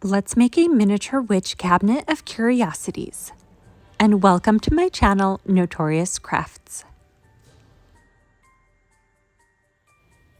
Let's make a miniature witch cabinet of curiosities. And welcome to my channel, Notorious Crafts.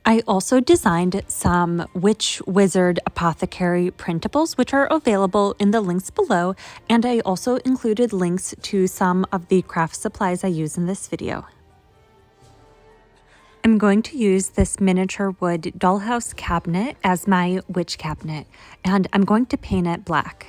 I also designed some witch, wizard, apothecary printables, which are available in the links below, and I also included links to some of the craft supplies I use in this video. I'm going to use this miniature wood dollhouse cabinet as my witch cabinet, and I'm going to paint it black.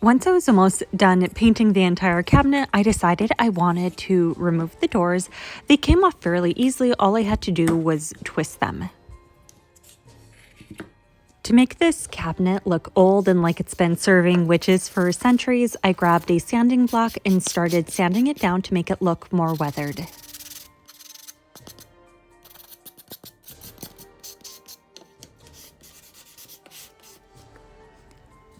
Once I was almost done painting the entire cabinet, I decided I wanted to remove the doors. They came off fairly easily. All I had to do was twist them. To make this cabinet look old and like it's been serving witches for centuries, I grabbed a sanding block and started sanding it down to make it look more weathered.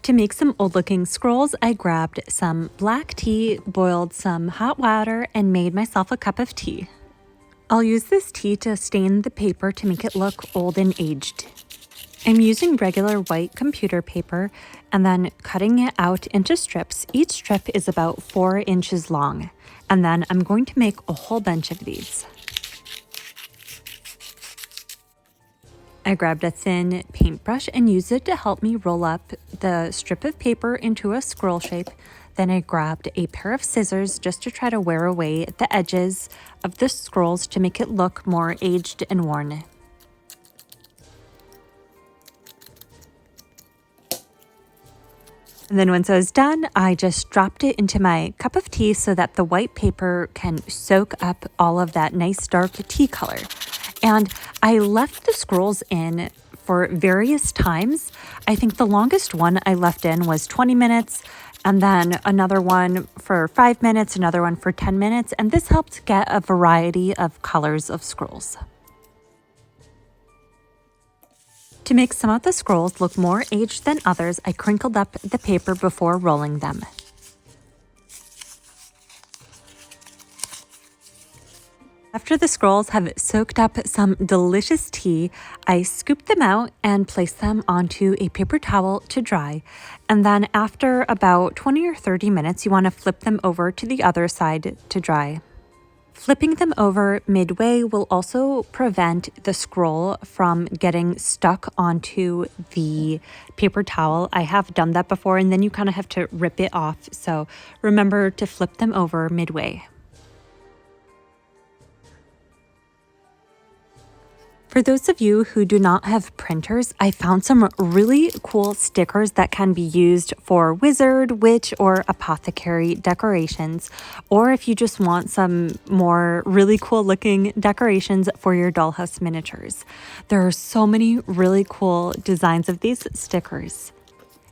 To make some old-looking scrolls, I grabbed some black tea, boiled some hot water, and made myself a cup of tea. I'll use this tea to stain the paper to make it look old and aged. I'm using regular white computer paper and then cutting it out into strips. Each strip is about 4 inches long, and then I'm going to make a whole bunch of these. I grabbed a thin paintbrush and used it to help me roll up the strip of paper into a scroll shape. Then I grabbed a pair of scissors just to try to wear away the edges of the scrolls to make it look more aged and worn. And then once I was done, I just dropped it into my cup of tea so that the white paper can soak up all of that nice dark tea color. And I left the scrolls in for various times. I think the longest one I left in was 20 minutes, and then another one for 5 minutes, another one for 10 minutes, and this helped get a variety of colors of scrolls. To make some of the scrolls look more aged than others, I crinkled up the paper before rolling them. After the scrolls have soaked up some delicious tea, I scooped them out and placed them onto a paper towel to dry. And then after about 20 or 30 minutes, you want to flip them over to the other side to dry. Flipping them over midway will also prevent the scroll from getting stuck onto the paper towel. I have done that before, and then you kind of have to rip it off. So remember to flip them over midway. For those of you who do not have printers, I found some really cool stickers that can be used for wizard, witch, or apothecary decorations, or if you just want some more really cool looking decorations for your dollhouse miniatures. There are so many really cool designs of these stickers,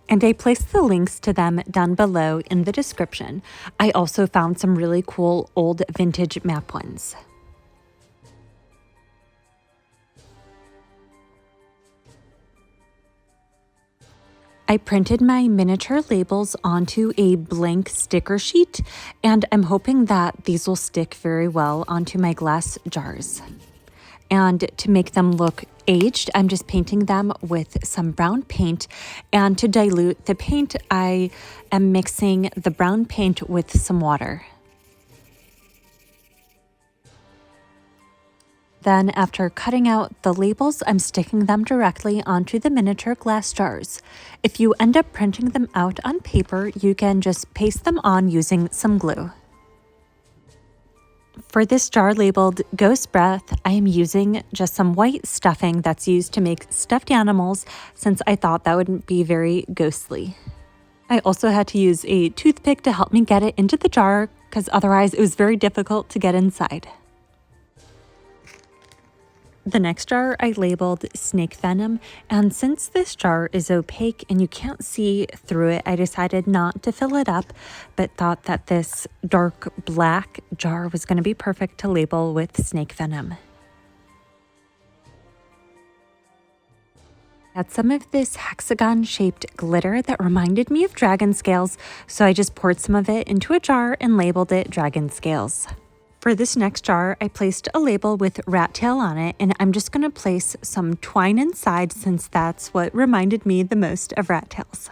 and I placed the links to them down below in the description. I also found some really cool old vintage map ones. I printed my miniature labels onto a blank sticker sheet, and I'm hoping that these will stick very well onto my glass jars. And to make them look aged, I'm just painting them with some brown paint. And to dilute the paint, I am mixing the brown paint with some water. Then after cutting out the labels, I'm sticking them directly onto the miniature glass jars. If you end up printing them out on paper, you can just paste them on using some glue. For this jar labeled Ghost Breath, I am using just some white stuffing that's used to make stuffed animals, since I thought that would be very ghostly. I also had to use a toothpick to help me get it into the jar, because otherwise it was very difficult to get inside. The next jar I labeled Snake Venom, and since this jar is opaque and you can't see through it, I decided not to fill it up, but thought that this dark black jar was going to be perfect to label with Snake Venom. Had some of this hexagon-shaped glitter that reminded me of dragon scales, so I just poured some of it into a jar and labeled it dragon scales. For this next jar, I placed a label with rat tail on it, and I'm just going to place some twine inside since that's what reminded me the most of rat tails.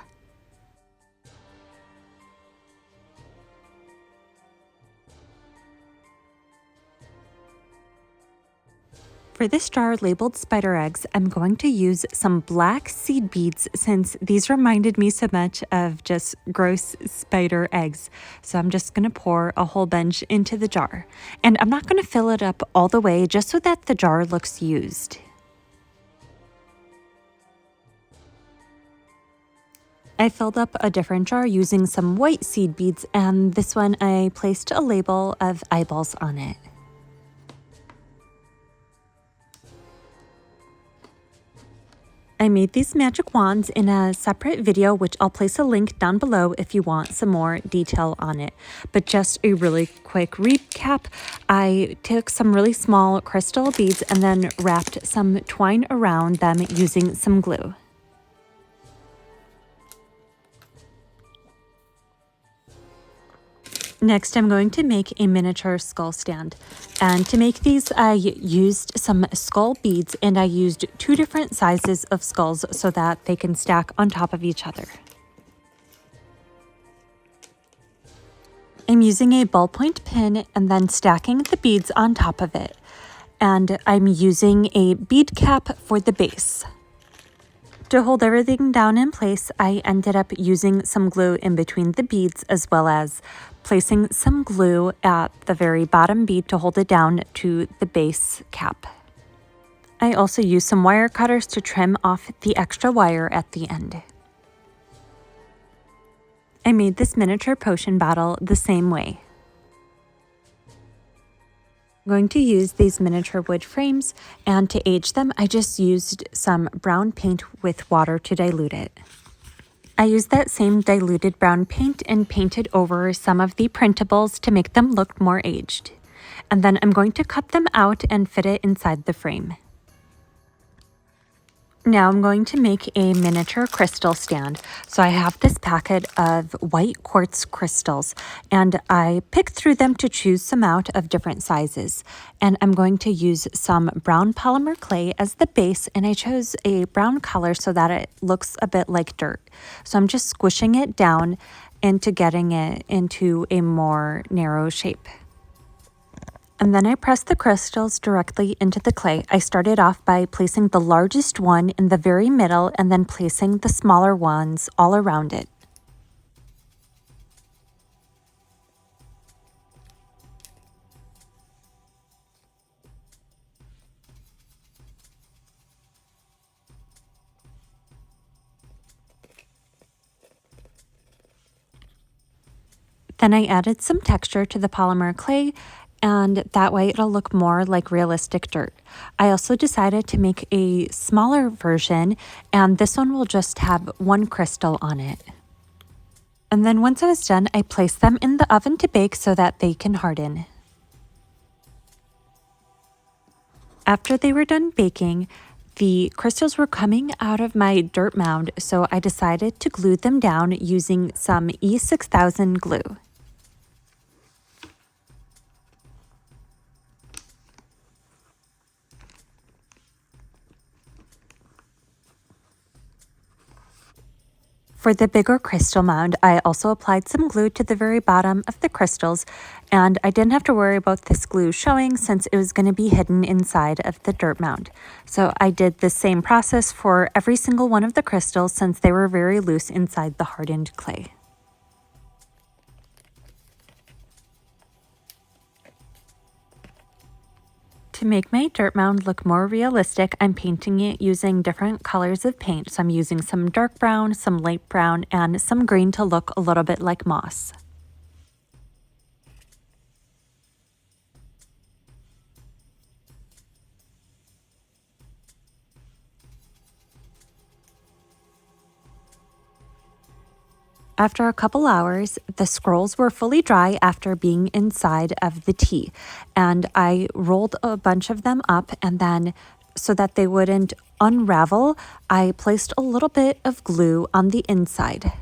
For this jar labeled spider eggs, I'm going to use some black seed beads since these reminded me so much of just gross spider eggs. So I'm just going to pour a whole bunch into the jar. And I'm not going to fill it up all the way just so that the jar looks used. I filled up a different jar using some white seed beads, and this one I placed a label of eyeballs on it. I made these magic wands in a separate video, which I'll place a link down below if you want some more detail on it. But just a really quick recap, I took some really small crystal beads and then wrapped some twine around them using some glue. Next, I'm going to make a miniature skull stand. And to make these, I used some skull beads and I used 2 different sizes of skulls so that they can stack on top of each other. I'm using a ballpoint pin and then stacking the beads on top of it. And I'm using a bead cap for the base. To hold everything down in place, I ended up using some glue in between the beads as well as placing some glue at the very bottom bead to hold it down to the base cap. I also used some wire cutters to trim off the extra wire at the end. I made this miniature potion bottle the same way. I'm going to use these miniature wood frames, and to age them, I just used some brown paint with water to dilute it. I used that same diluted brown paint and painted over some of the printables to make them look more aged. And then I'm going to cut them out and fit it inside the frame. Now I'm going to make a miniature crystal stand. So I have this packet of white quartz crystals and I picked through them to choose some out of different sizes. And I'm going to use some brown polymer clay as the base, and I chose a brown color so that it looks a bit like dirt. So I'm just squishing it down into getting it into a more narrow shape. And then I pressed the crystals directly into the clay. I started off by placing the largest one in the very middle and then placing the smaller ones all around it. Then I added some texture to the polymer clay, and that way it'll look more like realistic dirt. I also decided to make a smaller version, and this one will just have 1 crystal on it. And then once I was done, I placed them in the oven to bake so that they can harden. After they were done baking, the crystals were coming out of my dirt mound, so I decided to glue them down using some E6000 glue. For the bigger crystal mound, I also applied some glue to the very bottom of the crystals, and I didn't have to worry about this glue showing since it was going to be hidden inside of the dirt mound. So I did the same process for every single one of the crystals since they were very loose inside the hardened clay. To make my dirt mound look more realistic, I'm painting it using different colors of paint. So I'm using some dark brown, some light brown, and some green to look a little bit like moss. After a couple hours, the scrolls were fully dry after being inside of the tea, and I rolled a bunch of them up and then so that they wouldn't unravel, I placed a little bit of glue on the inside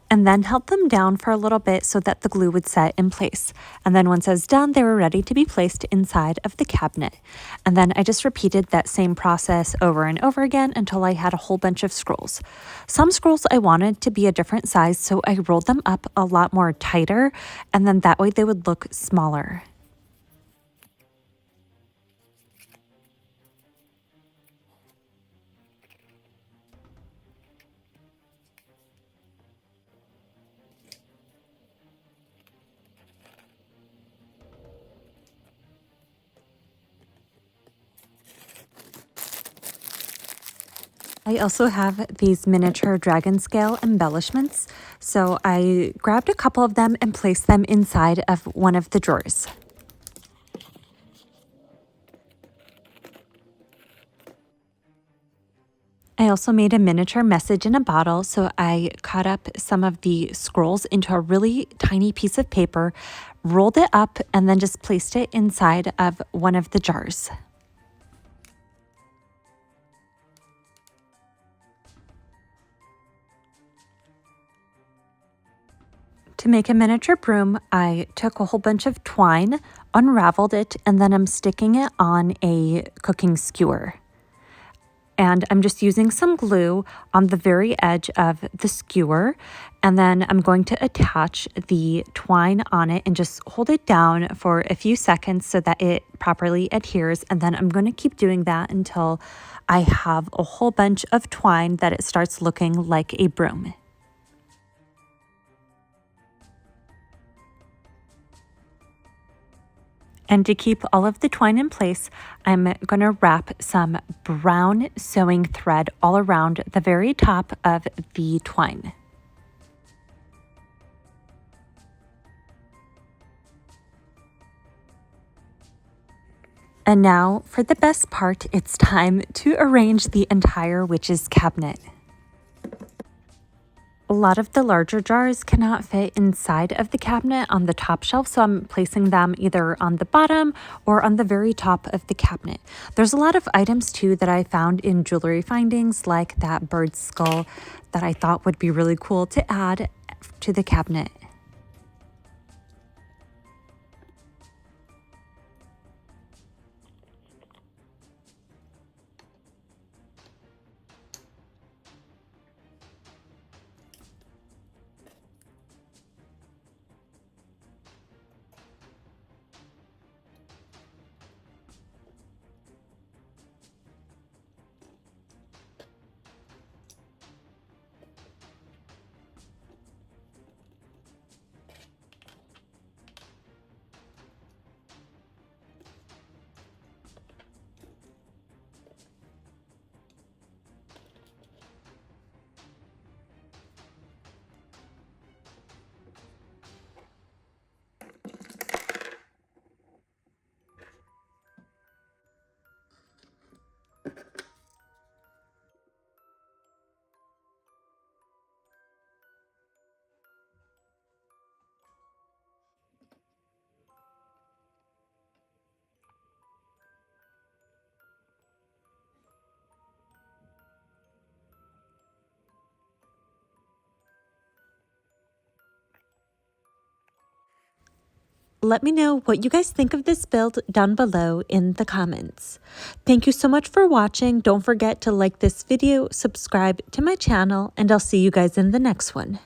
and then held them down for a little bit so that the glue would set in place. And then once I was done, they were ready to be placed inside of the cabinet. And then I just repeated that same process over and over again until I had a whole bunch of scrolls. Some scrolls I wanted to be a different size, so I rolled them up a lot more tighter, and then that way they would look smaller. I also have these miniature dragon scale embellishments, so I grabbed a couple of them and placed them inside of one of the drawers. I also made a miniature message in a bottle, so I cut up some of the scrolls into a really tiny piece of paper, rolled it up, and then just placed it inside of one of the jars. To make a miniature broom, I took a whole bunch of twine, unraveled it, and then I'm sticking it on a cooking skewer. And I'm just using some glue on the very edge of the skewer, and then I'm going to attach the twine on it and just hold it down for a few seconds so that it properly adheres, and then I'm going to keep doing that until I have a whole bunch of twine that it starts looking like a broom. And to keep all of the twine in place, I'm going to wrap some brown sewing thread all around the very top of the twine. And now for the best part, it's time to arrange the entire witch's cabinet. A lot of the larger jars cannot fit inside of the cabinet on the top shelf, so I'm placing them either on the bottom or on the very top of the cabinet. There's a lot of items too that I found in jewelry findings, like that bird skull that I thought would be really cool to add to the cabinet. Let me know what you guys think of this build down below in the comments. Thank you so much for watching. Don't forget to like this video, subscribe to my channel, and I'll see you guys in the next one.